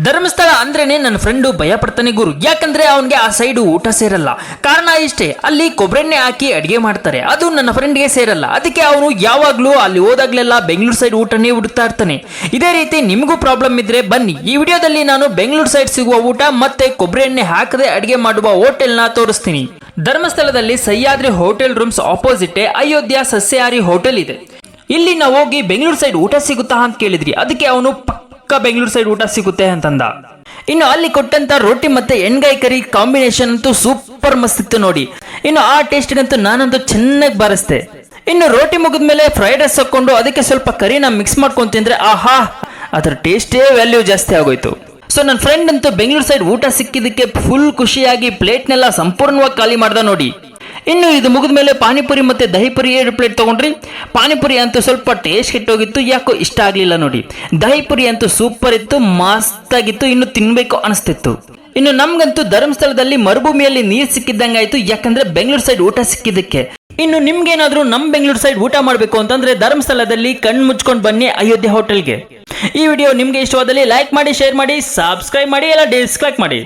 ಧರ್ಮಸ್ಥಳ ಅಂದ್ರೇನೆ ನನ್ನ ಫ್ರೆಂಡು ಭಯ ಪಡ್ತಾನೆ ಗುರು. ಯಾಕಂದ್ರೆ ಅವನಿಗೆ ಆ ಸೈಡ್ ಊಟ ಸೇರಲ್ಲ. ಕಾರಣ ಇಷ್ಟೇ, ಅಲ್ಲಿ ಕೊಬ್ಬರೆಣ್ಣೆ ಹಾಕಿ ಅಡಿಗೆ ಮಾಡ್ತಾರೆ, ಅದು ನನ್ನ ಫ್ರೆಂಡ್ಗೆ ಸೇರಲ್ಲ. ಅದಕ್ಕೆ ಅವನು ಯಾವಾಗ್ಲೂ ಅಲ್ಲಿ ಹೋದಾಗ್ಲೆಲ್ಲ ಬೆಂಗಳೂರು ಸೈಡ್ ಊಟನೇ ಹುಡುಕ್ತಾ ಇರ್ತಾನೆ. ಇದೇ ರೀತಿ ನಿಮಗೂ ಪ್ರಾಬ್ಲಮ್ ಇದ್ರೆ ಬನ್ನಿ, ಈ ವಿಡಿಯೋದಲ್ಲಿ ನಾನು ಬೆಂಗಳೂರು ಸೈಡ್ ಸಿಗುವ ಊಟ ಮತ್ತೆ ಕೊಬ್ಬರಿ ಎಣ್ಣೆ ಹಾಕದೆ ಅಡಿಗೆ ಮಾಡುವ ಹೋಟೆಲ್ನ ತೋರಿಸ್ತೀನಿ. ಧರ್ಮಸ್ಥಳದಲ್ಲಿ Sahyadri hotel rooms opposite Ayodhya ಸಸ್ಯಾಹಾರಿ ಹೋಟೆಲ್ ಇದೆ. ಇಲ್ಲಿ ನಾವು ಹೋಗಿ ಬೆಂಗಳೂರು ಸೈಡ್ ಊಟ ಸಿಗುತ್ತಾ ಅಂತ ಕೇಳಿದ್ರಿ. ಅದಕ್ಕೆ ಅವನು ಪಕ್ಕ ಬೆಂಗಳೂರು ಸೈಡ್ ಊಟ ಸಿಗುತ್ತೆ ಅಂತಂದ. ಇನ್ನು ಅಲ್ಲಿ ಕೊಟ್ಟಂತ ರೋಟಿ ಮತ್ತೆ ಎಣ್ಗಾಯಿ ಕರಿ ಕಾಂಬಿನೇಷನ್ ಅಂತೂ ಸೂಪರ್ ಮಸ್ತ್ ಇತ್ತು ನೋಡಿ. ಇನ್ನು ಆ ಟೇಸ್ಟ್ಗಂತೂ ನಾನಂತೂ ಚೆನ್ನಾಗಿ ಬಾರಿಸ್ದೆ. ಇನ್ನು ರೋಟಿ ಮುಗಿದ್ಮೇಲೆ ಫ್ರೈಡ್ ರೈಸ್ ಹಾಕೊಂಡು ಅದಕ್ಕೆ ಸ್ವಲ್ಪ ಕರಿನ ಮಿಕ್ಸ್ ಮಾಡ್ಕೊಂಡು ತಿಂದ್ರೆ ಆಹಾ, ಅದರ ಟೇಸ್ಟೇ ವ್ಯಾಲ್ಯೂ ಜಾಸ್ತಿ ಆಗೋಯ್ತು. ಸೊ ನನ್ನ ಫ್ರೆಂಡ್ ಅಂತೂ ಬೆಂಗಳೂರು ಸೈಡ್ ಊಟ ಸಿಕ್ಕಿದ್ದಕ್ಕೆ ಫುಲ್ ಖುಷಿಯಾಗಿ ಪ್ಲೇಟ್ನೆಲ್ಲ ಸಂಪೂರ್ಣವಾಗಿ ಖಾಲಿ ಮಾಡ್ದ ನೋಡಿ. ಇನ್ನು ಇದು ಮುಗಿದ ಮೇಲೆ ಪಾನಿಪುರಿ ಮತ್ತೆ ದಹಿಪುರಿ 2 ಪ್ಲೇಟ್ ತಗೊಂಡ್ರಿ. ಪಾನಿಪುರಿ ಅಂತೂ ಸ್ವಲ್ಪ ಟೇಸ್ಟ್ ಕೆಟ್ಟೋಗಿತ್ತು, ಯಾಕೋ ಇಷ್ಟ ಆಗ್ಲಿಲ್ಲ ನೋಡಿ. ದಹಿಪುರಿ ಅಂತೂ ಸೂಪರ್ ಇತ್ತು, ಮಸ್ತ್ ಆಗಿತ್ತು, ಇನ್ನು ತಿನ್ಬೇಕು ಅನಿಸ್ತಿತ್ತು. ಇನ್ನು ನಮ್ಗಂತೂ ಧರ್ಮಸ್ಥಳದಲ್ಲಿ ಮರುಭೂಮಿಯಲ್ಲಿ ನೀರು ಸಿಕ್ಕಿದ್ದಂಗಾಯ್ತು, ಯಾಕಂದ್ರೆ ಬೆಂಗಳೂರು ಸೈಡ್ ಊಟ ಸಿಕ್ಕಿದ್ದಕ್ಕೆ. ಇನ್ನು ನಿಮ್ಗೇನಾದ್ರೂ ನಮ್ ಬೆಂಗಳೂರು ಸೈಡ್ ಊಟ ಮಾಡಬೇಕು ಅಂತಂದ್ರೆ ಧರ್ಮಸ್ಥಳದಲ್ಲಿ ಕಣ್ಣು ಮುಚ್ಕೊಂಡು ಬನ್ನಿ ಅಯೋಧ್ಯೆ ಹೋಟೆಲ್ಗೆ. ಈ ವಿಡಿಯೋ ನಿಮ್ಗೆ ಇಷ್ಟವಾದಲ್ಲಿ ಲೈಕ್ ಮಾಡಿ, ಶೇರ್ ಮಾಡಿ, ಸಬ್ಸ್ಕ್ರೈಬ್ ಮಾಡಿ, ಎಲ್ಲ ಡಿಸ್ಲೈಕ್ ಮಾಡಿ.